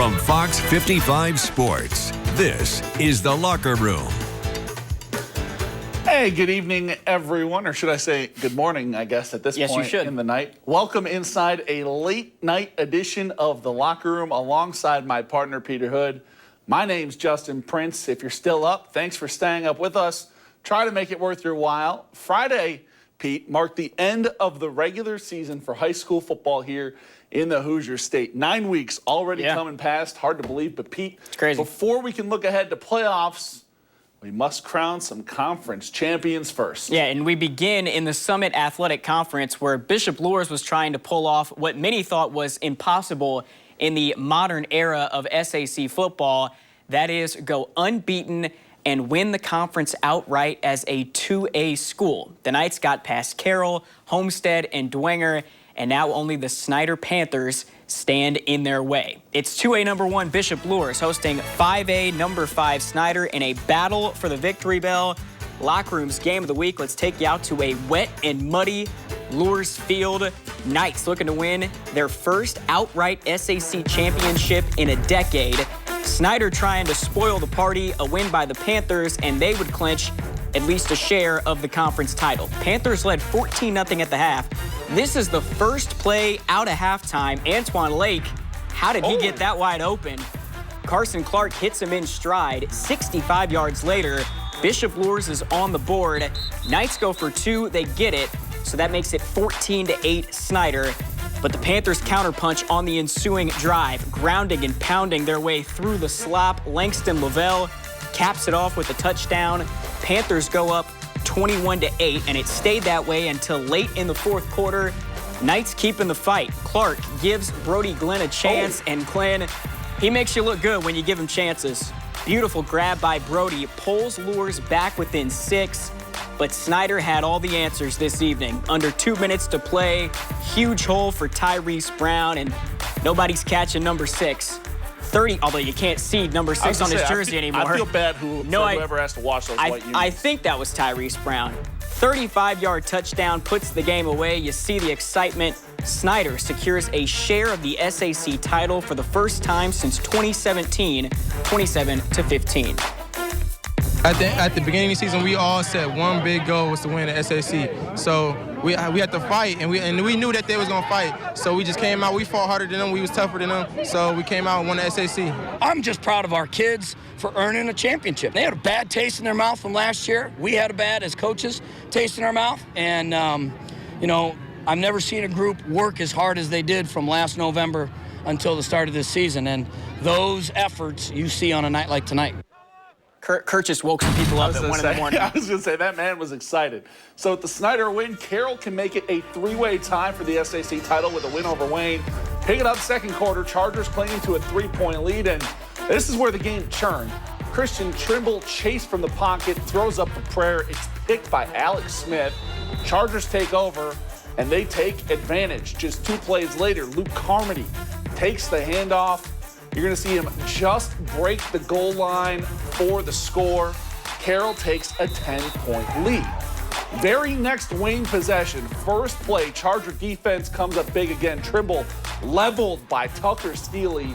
From Fox 55 Sports, this is The Locker Room. Hey, good evening, everyone, or should I say good morning, I guess, at this point in the night. Welcome inside a late-night edition of The Locker Room alongside my partner, Peter Hood. My name's Justin Prince. If you're still up, thanks for staying up with us. Try to make it worth your while. Friday, Pete, marked the end of the regular season for high school football here in the Hoosier State. 9 weeks already coming past. Hard to believe, but Pete, it's crazy. Before we can look ahead to playoffs, we must crown some conference champions first. Yeah, and we begin in the Summit Athletic Conference, where Bishop Luers was trying to pull off what many thought was impossible in the modern era of SAC football. That is, go unbeaten and win the conference outright as a 2A school. The Knights got past Carroll, Homestead, and Dwenger, and now only the Snider Panthers stand in their way. It's 2A number 1 Bishop Luers hosting 5A number 5 Snider in a battle for the victory bell. Locker Room's game of the week. Let's take you out to a wet and muddy Luers field. Knights looking to win their first outright SAC championship in a decade. Snider trying to spoil the party, a win by the Panthers, and they would clinch at least a share of the conference title. Panthers led 14-0 at the half. This is the first play out of halftime. Antoine Lake, how did he get that wide open? Carson Clark hits him in stride. 65 yards later, Bishop Luers is on the board. Knights go for 2, they get it, so that makes it 14-8 Snider. But the Panthers counterpunch on the ensuing drive, grounding and pounding their way through the slop. Langston Lavelle caps it off with a touchdown. Panthers go up 21-8, and it stayed that way until late in the fourth quarter. Knights keeping the fight. Clark gives Brody Glenn a chance, and Glenn, he makes you look good when you give him chances. Beautiful grab by Brody, pulls Luers back within 6, but Snider had all the answers this evening. Under 2 minutes to play, huge hole for Tyrese Brown, and nobody's catching number 6. 30, although you can't see number 6 on his jersey anymore. I feel bad whoever has to watch those white unis. I think that was Tyrese Brown. 35-yard touchdown puts the game away. You see the excitement. Snider secures a share of the SAC title for the first time since 2017, 27-15. At the beginning of the season, we all said one big goal was to win the SAC. So we had to fight, and we knew that they was gonna fight. So we just came out. We fought harder than them. We was tougher than them. So we came out and won the SAC. I'm just proud of our kids for earning a championship. They had a bad taste in their mouth from last year. We had a bad, as coaches, taste in our mouth. And you know, I've never seen a group work as hard as they did from last November until the start of this season. And those efforts you see on a night like tonight. Kurt just woke some people up at 1 in the morning. I was going to say, that man was excited. So with the Snider win, Carroll can make it a 3-way tie for the SAC title with a win over Wayne. Pick it up second quarter, Chargers clinging to a 3-point lead, and this is where the game churned. Christian Trimble chased from the pocket, throws up the prayer. It's picked by Alex Smith. Chargers take over, and they take advantage. Just 2 plays later, Luke Carmody takes the handoff. You're going to see him just break the goal line for the score. Carroll takes a 10-point lead. Very next Wayne possession, first play, Charger defense comes up big again. Trimble leveled by Tucker Steely.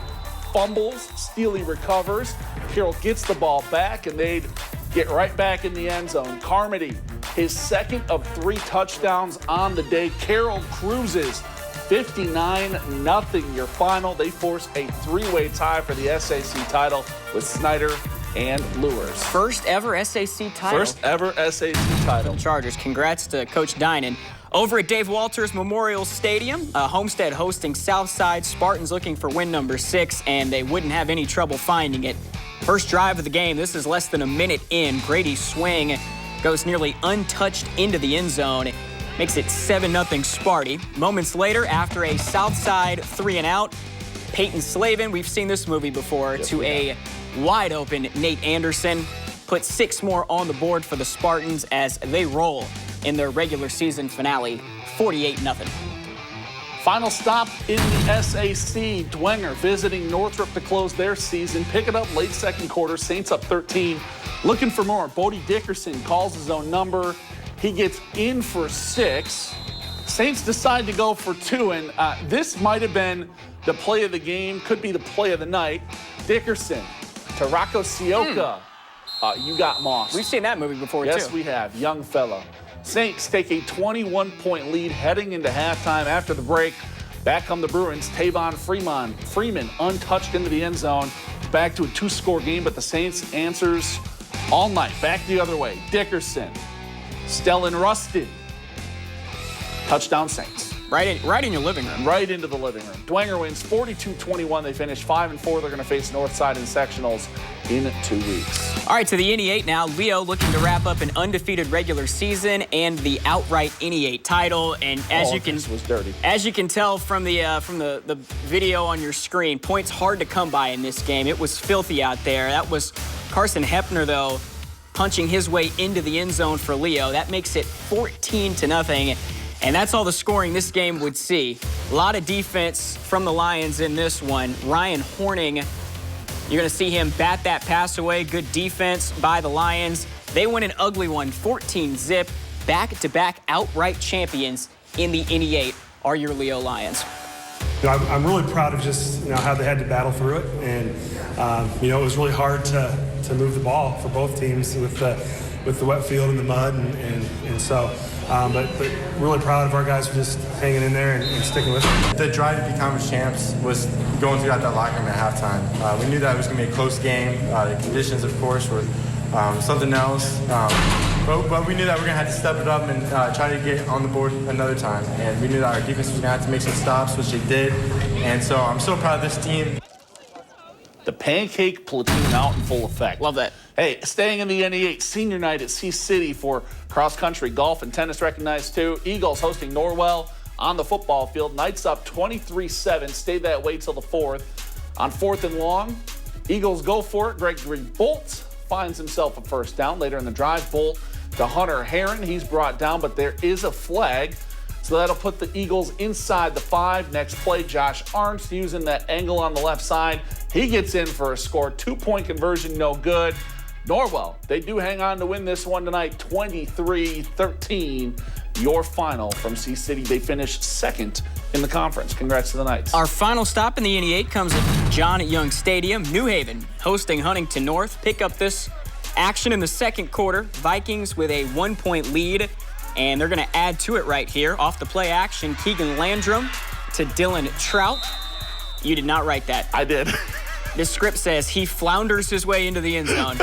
Fumbles, Steely recovers. Carroll gets the ball back, and they'd get right back in the end zone. Carmody, his second of 3 touchdowns on the day. Carroll cruises 59-0 your final. They force a 3-way tie for the SAC title with Snider and Luers. First ever SAC title. First ever SAC title. Chargers. Congrats to Coach Dinan. Over at Dave Walters Memorial Stadium, Homestead hosting Southside. Spartans looking for win number 6, and they wouldn't have any trouble finding it. First drive of the game. This is less than a minute in. Grady's swing goes nearly untouched into the end zone. Makes it 7-0 Sparty. Moments later, after a Southside 3-and-out, Peyton Slavin, we've seen this movie before, to a wide-open Nate Anderson. Put 6 more on the board for the Spartans as they roll in their regular season finale, 48-0. Final stop in the SAC. Dwenger visiting Northrop to close their season. Pick it up late second quarter. Saints up 13. Looking for more. Bodie Dickerson calls his own number. He gets in for 6. Saints decide to go for 2, and this might have been the play of the game, could be the play of the night. Dickerson to Rocco Sioka. You got mossed. We've seen that movie before, too. Yes, we have. Young fella. Saints take a 21-point lead heading into halftime after the break. Back come the Bruins. Tavon Freeman untouched into the end zone. Back to a 2-score game, but the Saints answers all night. Back the other way. Dickerson. Stellan Rustin. Touchdown Saints. Right in your living room. Right into the living room. Dwenger wins 42-21. They finish 5-4. They're going to face Northside in sectionals in 2 weeks. All right, to the NE8 now. Leo looking to wrap up an undefeated regular season and the outright NE8 title. And as this was dirty. As you can tell from the video on your screen, points hard to come by in this game. It was filthy out there. That was Carson Hepner, though, punching his way into the end zone for Leo. That makes it 14-0. And that's all the scoring this game would see. A lot of defense from the Lions in this one. Ryan Horning, you're going to see him bat that pass away. Good defense by the Lions. They win an ugly one, 14-0. Back-to-back outright champions in the NE8 are your Leo Lions. I'm really proud of just how they had to battle through it. And, it was really hard to move the ball for both teams with the wet field and the mud. And so... But really proud of our guys for just hanging in there and sticking with it. The drive to become champs was going throughout that locker room at halftime. We knew that it was going to be a close game. The conditions, of course, were something else. But we knew that we were going to have to step it up and try to get on the board another time. And we knew that our defense was going to have to make some stops, which they did. And so I'm so proud of this team. The pancake platoon out in full effect. Love that. Hey, staying in the NE8, senior night at Sea City for cross-country, golf, and tennis recognized too. Eagles hosting Norwell on the football field. Knights up 23-7, stayed that way till the 4th. On 4th and long, Eagles go for it. Gregory Bolt finds himself a first down. Later in the drive, Bolt to Hunter Heron. He's brought down, but there is a flag. So that'll put the Eagles inside the 5. Next play, Josh Arndt using that angle on the left side. He gets in for a score. 2-point conversion, no good. Norwell, they do hang on to win this one tonight, 23-13. Your final from Sea City. They finish second in the conference. Congrats to the Knights. Our final stop in the NE8 comes at John Young Stadium. New Haven hosting Huntington North. Pick up this action in the second quarter. Vikings with a 1-point lead, and they're going to add to it right here. Off the play action, Keegan Landrum to Dylan Trout. You did not write that. I did. This script says he flounders his way into the end zone.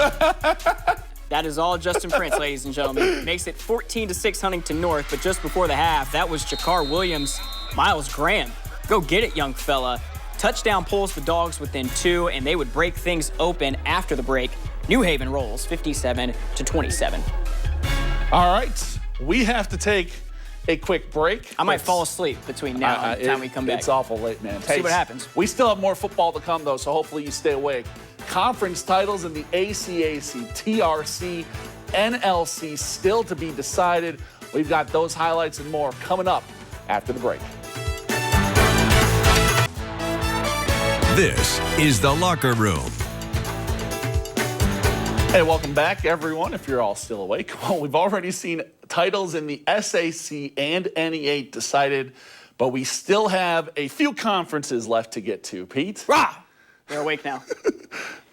That is all Justin Prince, ladies and gentlemen. Makes it 14-6 Huntington North, but just before the half, that was Jakar Williams, Miles Graham. Go get it, young fella. Touchdown pulls the Dogs within 2, and they would break things open after the break. New Haven rolls 57-27. All right, we have to take a quick break. I might fall asleep between now and the time we come back. It's awful late, man. See what happens. We still have more football to come, though, so hopefully you stay awake. Conference titles in the ACAC, TRC, NLC still to be decided. We've got those highlights and more coming up after the break. This is The Locker Room. Hey, welcome back, everyone, if you're all still awake. Well, we've already seen titles in the SAC and NE8 decided, but we still have a few conferences left to get to, Pete. Rah! They're awake now.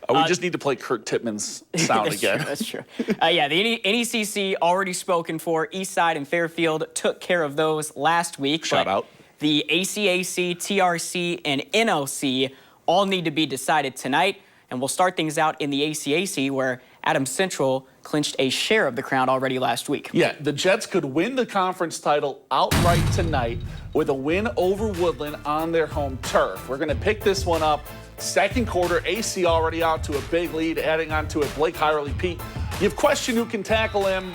We just need to play Kurt Tippmann's sound again. That's true. Yeah, the NECC already spoken for. Eastside and Fairfield took care of those last week. Shout out. The ACAC, TRC, and NLC all need to be decided tonight. And we'll start things out in the ACAC, where Adams Central clinched a share of the crown already last week. Yeah, the Jets could win the conference title outright tonight with a win over Woodland on their home turf. We're going to pick this one up. Second quarter, AC already out to a big lead, adding on to it Blake Hirely. Pete, you've questioned who can tackle him.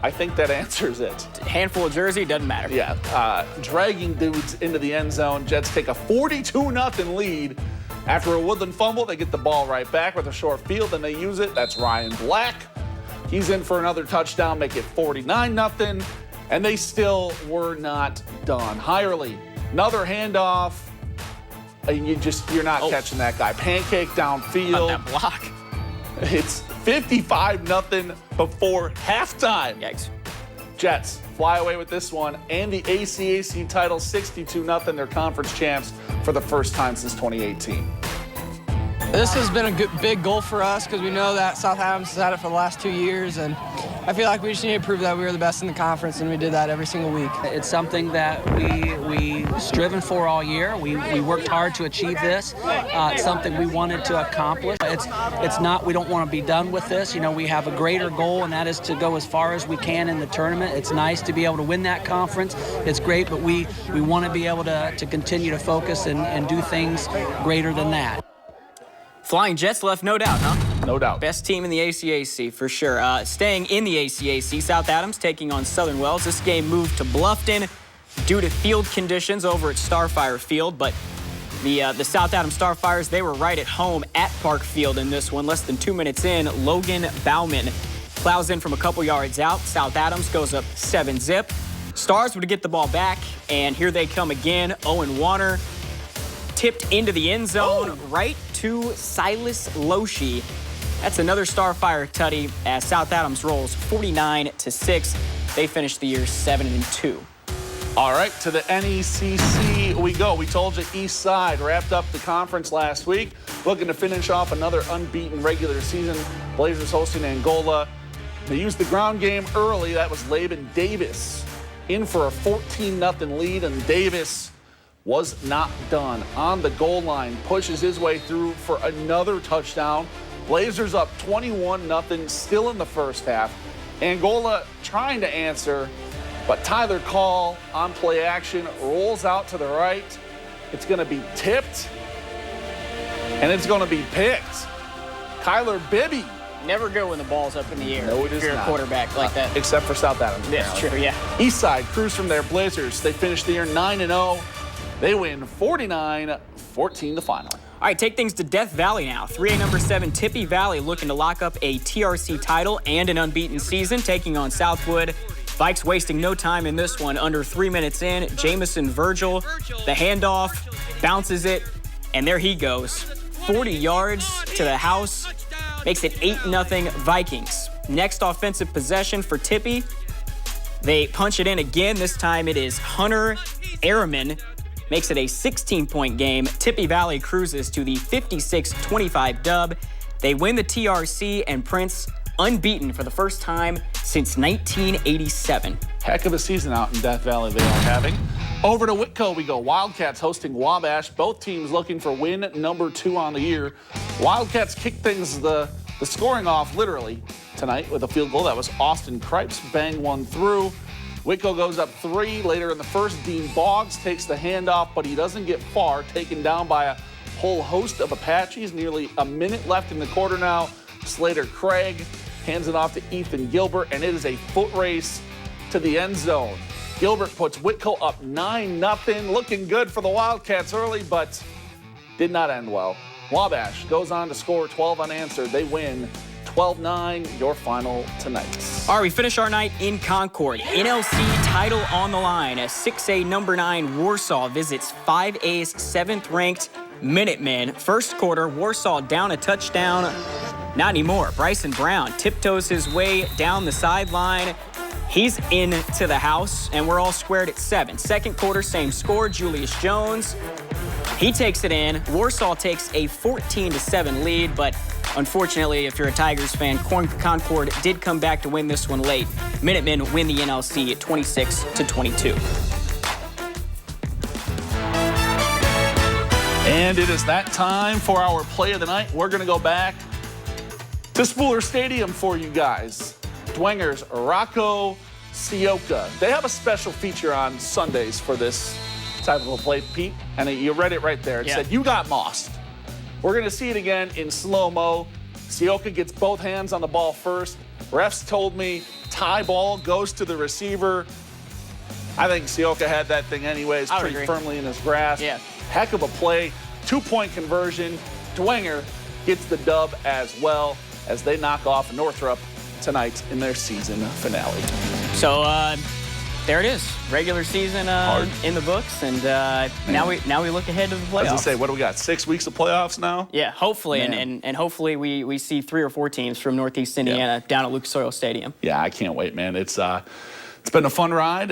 I think that answers it. Handful of jersey, doesn't matter. Yeah, dragging dudes into the end zone. Jets take a 42-0 lead. After a Woodland fumble, they get the ball right back with a short field, and they use it. That's Ryan Black. He's in for another touchdown, make it 49-0, and they still were not done. Hirely, another handoff. You're not catching that guy. Pancake downfield. That block. It's 55-0 before halftime. Yikes. Jets fly away with this one and the ACAC title 62-0. They're conference champs for the first time since 2018. This has been a big goal for us because we know that South Adams has had it for the last 2 years, and I feel like we just need to prove that we were the best in the conference, and we did that every single week. It's something that we striven for all year. We worked hard to achieve this. It's something we wanted to accomplish. It's not, we don't want to be done with this. You know, we have a greater goal, and that is to go as far as we can in the tournament. It's nice to be able to win that conference. It's great, but we want to be able to continue to focus and do things greater than that. Flying Jets left, no doubt, huh? No doubt. Best team in the ACAC, for sure. Staying in the ACAC, South Adams taking on Southern Wells. This game moved to Bluffton due to field conditions over at Starfire Field, but the South Adams Starfires, they were right at home at Park Field in this one. Less than 2 minutes in, Logan Bauman plows in from a couple yards out. South Adams goes up 7-zip. Stars would get the ball back, and here they come again. Owen Warner tipped into the end zone, right to Silas Loshi. That's another Starfire tutty as South Adams rolls 49-6. They finished the year 7-2. All right, to the NECC we go. We told you East Side wrapped up the conference last week, looking to finish off another unbeaten regular season. Blazers hosting Angola. They used the ground game early. That was Laban Davis in for a 14-0 lead, and Davis was not done. On the goal line, pushes his way through for another touchdown. Blazers up 21-0, still in the first half. Angola trying to answer, but Tyler Call on play action rolls out to the right. It's going to be tipped, and it's going to be picked. Kyler Bibby. Never good when the ball's up in the air. No, it is if you're not. A quarterback like that. Except for South Adams. That's true, yeah. East Side cruise from their Blazers. They finished the year 9-0. They win 49-14 the final. All right, take things to Death Valley now. 3A number 7 Tippy Valley looking to lock up a TRC title and an unbeaten season, taking on Southwood. Vikes wasting no time in this one. Under 3 minutes in, Jamison Virgil, the handoff, bounces it, and there he goes. 40 yards to the house, makes it 8-0 Vikings. Next offensive possession for Tippy. They punch it in again. This time it is Hunter Ehrman. Makes it a 16-point game. Tippy Valley cruises to the 56-25 dub. They win the TRC and Prince unbeaten for the first time since 1987. Heck of a season out in Death Valley they are having. Over to Whitco we go. Wildcats hosting Wabash. Both teams looking for win number 2 on the year. Wildcats kick things the scoring off literally tonight with a field goal. That was Austin Cripes. Bang one through. Whitco goes up 3 later in the first. Dean Boggs takes the handoff, but he doesn't get far, taken down by a whole host of Apaches. Nearly a minute left in the quarter now. Slater Craig hands it off to Ethan Gilbert, and it is a foot race to the end zone. Gilbert puts Whitco up 9-0. Looking good for the Wildcats early, but did not end well. Wabash goes on to score 12 unanswered. They win 12-9, your final tonight. All right, we finish our night in Concord. NLC title on the line as 6A number 9 Warsaw visits 5A's 7th-ranked Minutemen. First quarter, Warsaw down a touchdown. Not anymore. Bryson Brown tiptoes his way down the sideline. He's into the house, and we're all squared at 7. Second quarter, same score. Julius Jones, he takes it in. Warsaw takes a 14-7 lead, but unfortunately, if you're a Tigers fan, Concord did come back to win this one late. Minutemen win the NLC at 26-22. And it is that time for our play of the night. We're going to go back to Spooler Stadium for you guys. Dwenger's Rocco Sioka. They have a special feature on Sundays for this type of a play, Pete. And you read it right there. It said, "You got mossed." We're going to see it again in slow-mo. Sioka gets both hands on the ball first. Refs told me tie ball goes to the receiver. I think Sioka had that thing anyways, pretty firmly in his grasp. Yeah. Heck of a play. 2-point conversion. Dwenger gets the dub as well as they knock off Northrop tonight in their season finale. So there it is. Regular season in the books, and now we look ahead to the playoffs. As I say, what do we got? 6 weeks of playoffs now? Yeah, hopefully, and hopefully we see 3 or 4 teams from Northeast Indiana down at Lucas Oil Stadium. Yeah, I can't wait, man. It's It's been a fun ride.